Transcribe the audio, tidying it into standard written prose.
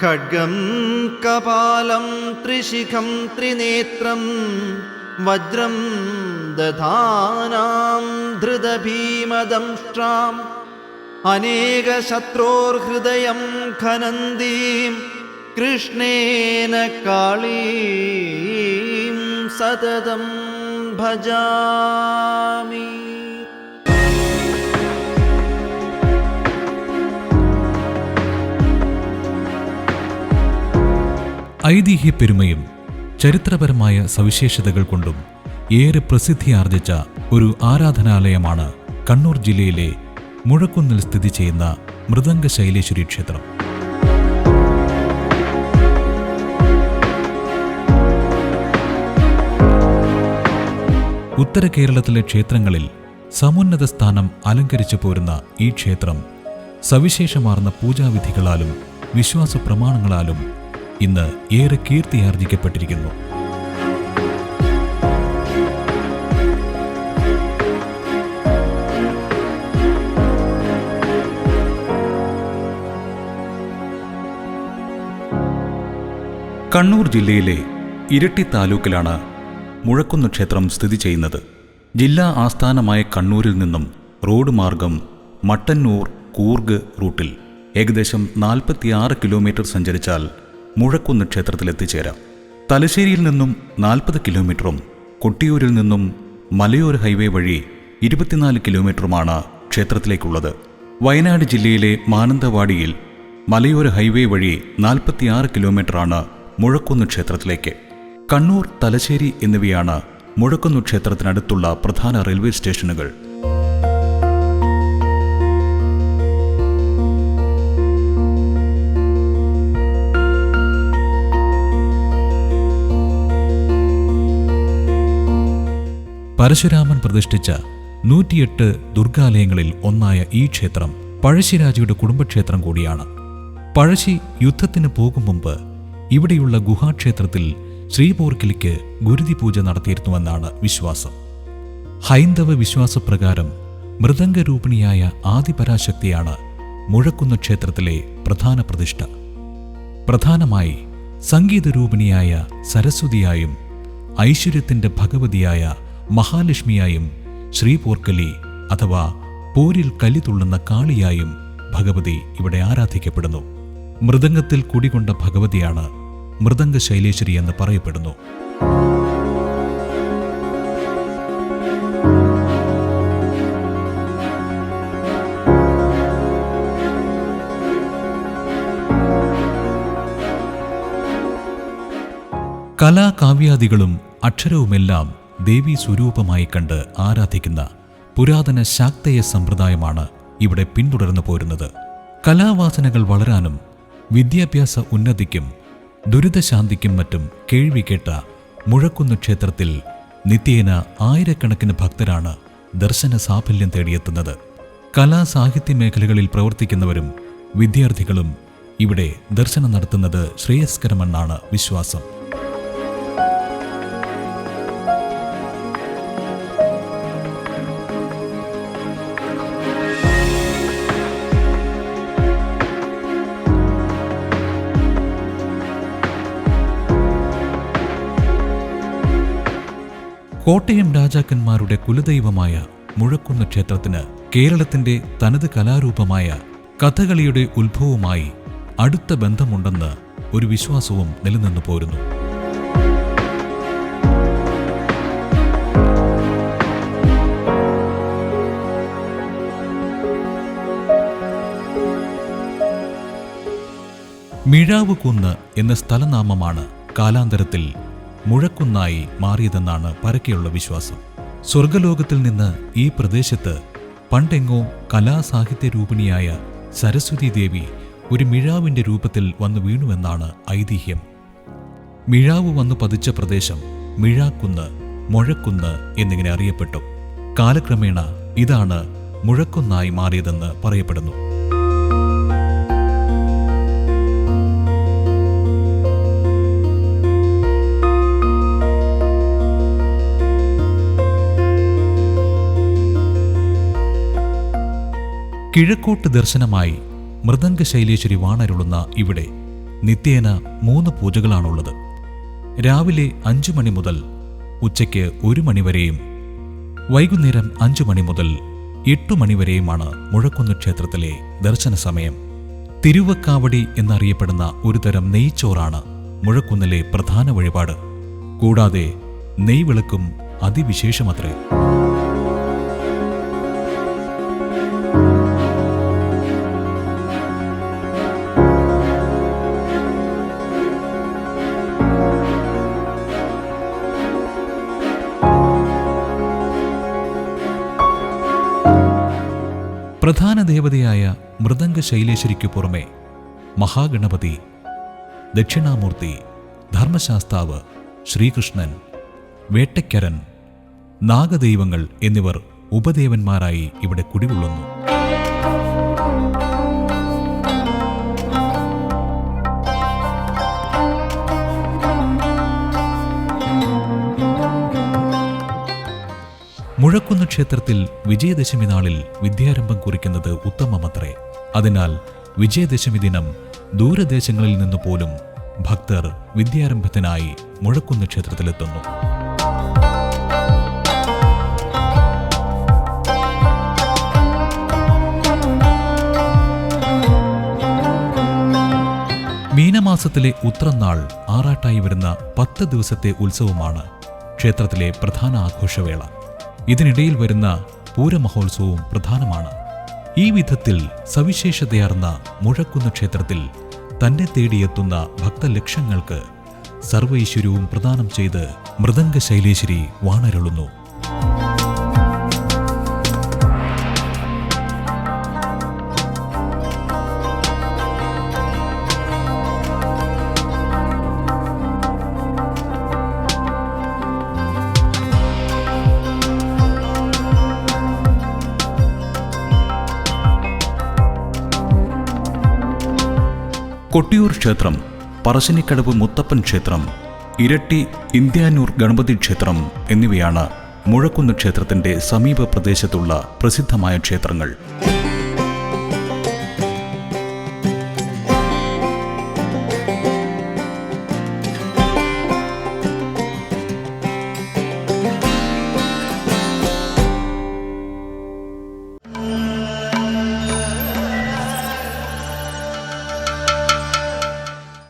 ഖഡ്ഗം കപാലം ത്രിശിഖം ത്രിനേത്രം വജ്രം ദധാനാം ധൃതഭീമദംഷ്ട്രാം അനേകശത്രോർഹൃദയം ഖനന്തീം കൃഷ്ണേന കാളീം സതതം ഭജാമി. ഐതിഹ്യപ്പെരുമയും ചരിത്രപരമായ സവിശേഷതകൾ കൊണ്ടും ഏറെ പ്രസിദ്ധിയാർജിച്ച ഒരു ആരാധനാലയമാണ് കണ്ണൂർ ജില്ലയിലെ മുഴക്കുന്നിൽ സ്ഥിതി ചെയ്യുന്ന മൃദംഗ ശൈലേശ്വരി ക്ഷേത്രം. ഉത്തര കേരളത്തിലെ ക്ഷേത്രങ്ങളിൽ സമുന്നത സ്ഥാനം അലങ്കരിച്ചു പോരുന്ന ഈ ക്ഷേത്രം സവിശേഷമാർന്ന പൂജാവിധികളാലും വിശ്വാസ പ്രമാണങ്ങളാലും ഇന്ന് ഏറെ കീർത്തിയാർജിക്കപ്പെട്ടിരിക്കുന്നു. കണ്ണൂർ ജില്ലയിലെ ഇരിട്ടി താലൂക്കിലാണ് മുഴക്കുന്ന് ക്ഷേത്രം സ്ഥിതി ചെയ്യുന്നത്. ജില്ലാ ആസ്ഥാനമായ കണ്ണൂരിൽ നിന്നും റോഡ് മാർഗം മട്ടന്നൂർ കൂർഗ് റൂട്ടിൽ ഏകദേശം 46 കിലോമീറ്റർ സഞ്ചരിച്ചാൽ മുഴക്കുന്ന് ക്ഷേത്രത്തിലെത്തിച്ചേരാം. തലശ്ശേരിയിൽ നിന്നും 40 കിലോമീറ്ററും കൊട്ടിയൂരിൽ നിന്നും മലയോര ഹൈവേ വഴി 24 കിലോമീറ്ററുമാണ് ക്ഷേത്രത്തിലേക്കുള്ളത്. വയനാട് ജില്ലയിലെ മാനന്തവാടിയിൽ മലയോര ഹൈവേ വഴി 46 കിലോമീറ്ററാണ് മുഴക്കുന്ന് ക്ഷേത്രത്തിലേക്ക്. കണ്ണൂർ, തലശ്ശേരി എന്നിവയാണ് മുഴക്കുന്ന് ക്ഷേത്രത്തിനടുത്തുള്ള പ്രധാന റെയിൽവേ സ്റ്റേഷനുകൾ. പരശുരാമൻ പ്രതിഷ്ഠിച്ച 108 ദുർഗാലയങ്ങളിൽ ഒന്നായ ഈ ക്ഷേത്രം പഴശ്ശിരാജയുടെ കുടുംബക്ഷേത്രം കൂടിയാണ്. പഴശ്ശി യുദ്ധത്തിന് പോകും മുമ്പ് ഇവിടെയുള്ള ഗുഹാക്ഷേത്രത്തിൽ ശ്രീപോർക്കിലിക്ക് ഗുരുതി പൂജ നടത്തിയിരുന്നുവെന്നാണ് വിശ്വാസം. ഹൈന്ദവ വിശ്വാസപ്രകാരം മൃദംഗരൂപിണിയായ ആദിപരാശക്തിയാണ് മുഴക്കുന്ന് ക്ഷേത്രത്തിലെ പ്രധാന പ്രതിഷ്ഠ. പ്രധാനമായി സംഗീതരൂപിണിയായ സരസ്വതിയായും ഐശ്വര്യത്തിൻ്റെ ഭഗവതിയായ മഹാലക്ഷ്മിയായും ശ്രീപോർക്കലി അഥവാ പോരിൽ കലി തുള്ളുന്ന കാളിയായും ഭഗവതി ഇവിടെ ആരാധിക്കപ്പെടുന്നു. മൃദംഗത്തിൽ കുടികൊണ്ട ഭഗവതിയാണ് മൃദംഗ ശൈലേശ്വരി എന്ന് പറയപ്പെടുന്നു. കലാകാവ്യാദികളും അക്ഷരവുമെല്ലാം ദേവീ സ്വരൂപമായി കണ്ട് ആരാധിക്കുന്ന പുരാതന ശാക്തേയ സമ്പ്രദായമാണ് ഇവിടെ പിന്തുടർന്നു പോരുന്നത്. കലാവാസനകൾ വളരാനും വിദ്യാഭ്യാസ ഉന്നതിക്കും ദുരിതശാന്തിക്കും മറ്റും കേൾവി കേട്ട മുഴക്കുന്ന് ക്ഷേത്രത്തിൽ നിത്യേന ആയിരക്കണക്കിന് ഭക്തരാണ് ദർശന സാഫല്യം തേടിയെത്തുന്നത്. കലാസാഹിത്യ മേഖലകളിൽ പ്രവർത്തിക്കുന്നവരും വിദ്യാർത്ഥികളും ഇവിടെ ദർശനം നടത്തുന്നത് ശ്രേയസ്കരമെന്നാണ് വിശ്വാസം. കോട്ടയം രാജാക്കന്മാരുടെ കുലദൈവമായ മുഴക്കുന്ന് ക്ഷേത്രത്തിന് കേരളത്തിന്റെ തനത് കലാരൂപമായ കഥകളിയുടെ ഉത്ഭവവുമായി അടുത്ത ബന്ധമുണ്ടെന്ന് ഒരു വിശ്വാസവും നിലനിന്നു പോരുന്നു. മിഴാവ് കുന്ന് എന്ന സ്ഥലനാമമാണ് കാലാന്തരത്തിൽ മുഴക്കുന്നായി മാറിയതെന്നാണ് പരക്കെയുള്ള വിശ്വാസം. സ്വർഗലോകത്തിൽ നിന്ന് ഈ പ്രദേശത്ത് പണ്ടെങ്ങോ കലാസാഹിത്യരൂപിണിയായ സരസ്വതി ദേവി ഒരു മിഴാവിൻ്റെ രൂപത്തിൽ വന്നു വീണുവെന്നാണ് ഐതിഹ്യം. മിഴാവ് വന്നു പതിച്ച പ്രദേശം മിഴാക്കുന്ന്, മുഴക്കുന്ന് എന്നിങ്ങനെ അറിയപ്പെട്ടു. കാലക്രമേണ ഇതാണ് മുഴക്കുന്നായി മാറിയതെന്ന് പറയപ്പെടുന്നു. കിഴക്കോട്ട് ദർശനമായി മൃദംഗ ശൈലേശ്വരി വാണരുളുന്ന ഇവിടെ നിത്യേന 3 പൂജകളാണുള്ളത്. രാവിലെ 5 മണി മുതൽ ഉച്ചയ്ക്ക് 1 മണി വരെയും വൈകുന്നേരം 5 മണി മുതൽ 8 മണി വരെയുമാണ് മുഴക്കുന്ന് ക്ഷേത്രത്തിലെ ദർശന സമയം. തിരുവക്കാവടി എന്നറിയപ്പെടുന്ന ഒരുതരം നെയ്ച്ചോറാണ് മുഴക്കുന്നിലെ പ്രധാന വഴിപാട്. കൂടാതെ നെയ്വിളക്കും അതിവിശേഷമത്രേ. പ്രധാന ദേവതയായ മൃദംഗ ശൈലേശ്വരിക്കു പുറമെ മഹാഗണപതി, ദക്ഷിണാമൂർത്തി, ധർമ്മശാസ്താവ്, ശ്രീകൃഷ്ണൻ, വേട്ടയ്ക്കരൻ, നാഗദൈവങ്ങൾ എന്നിവർ ഉപദേവന്മാരായി ഇവിടെ കുടികൊള്ളുന്നു. മുഴക്കുന്ന് ക്ഷേത്രത്തിൽ വിജയദശമി നാളിൽ വിദ്യാരംഭം കുറിക്കുന്നത് ഉത്തമമത്രേ. അതിനാൽ വിജയദശമി ദിനം ദൂരദേശങ്ങളിൽ നിന്ന് പോലും ഭക്തർ വിദ്യാരംഭത്തിനായി മുഴക്കുന്ന് ക്ഷേത്രത്തിലെത്തുന്നു. മീനമാസത്തിലെ ഉത്രനാൾ ആറാട്ടായി വരുന്ന 10 ദിവസത്തെ ഉത്സവമാണ് ക്ഷേത്രത്തിലെ പ്രധാന ആഘോഷവേള. ഇതിനിടയിൽ വരുന്ന പൂരമഹോത്സവവും പ്രധാനമാണ്. ഈ വിധത്തിൽ സവിശേഷതയാർന്ന മുഴക്കുന്ന് ക്ഷേത്രത്തിൽ തന്നെ തേടിയെത്തുന്ന ഭക്തലക്ഷങ്ങൾക്ക് സർവൈശ്വര്യവും പ്രദാനം ചെയ്ത് മൃദംഗ ശൈലേശ്വരി വാണരുളുന്നു. കൊട്ടിയൂർ ക്ഷേത്രം, പറശ്ശിനിക്കടവ് മുത്തപ്പൻ ക്ഷേത്രം, ഇരട്ടി ഇന്ത്യാനൂർ ഗണപതി ക്ഷേത്രം എന്നിവയാണ് മുഴക്കുന്ന് ക്ഷേത്രത്തിന്റെ സമീപ പ്രദേശത്തുള്ള പ്രസിദ്ധമായ ക്ഷേത്രങ്ങൾ.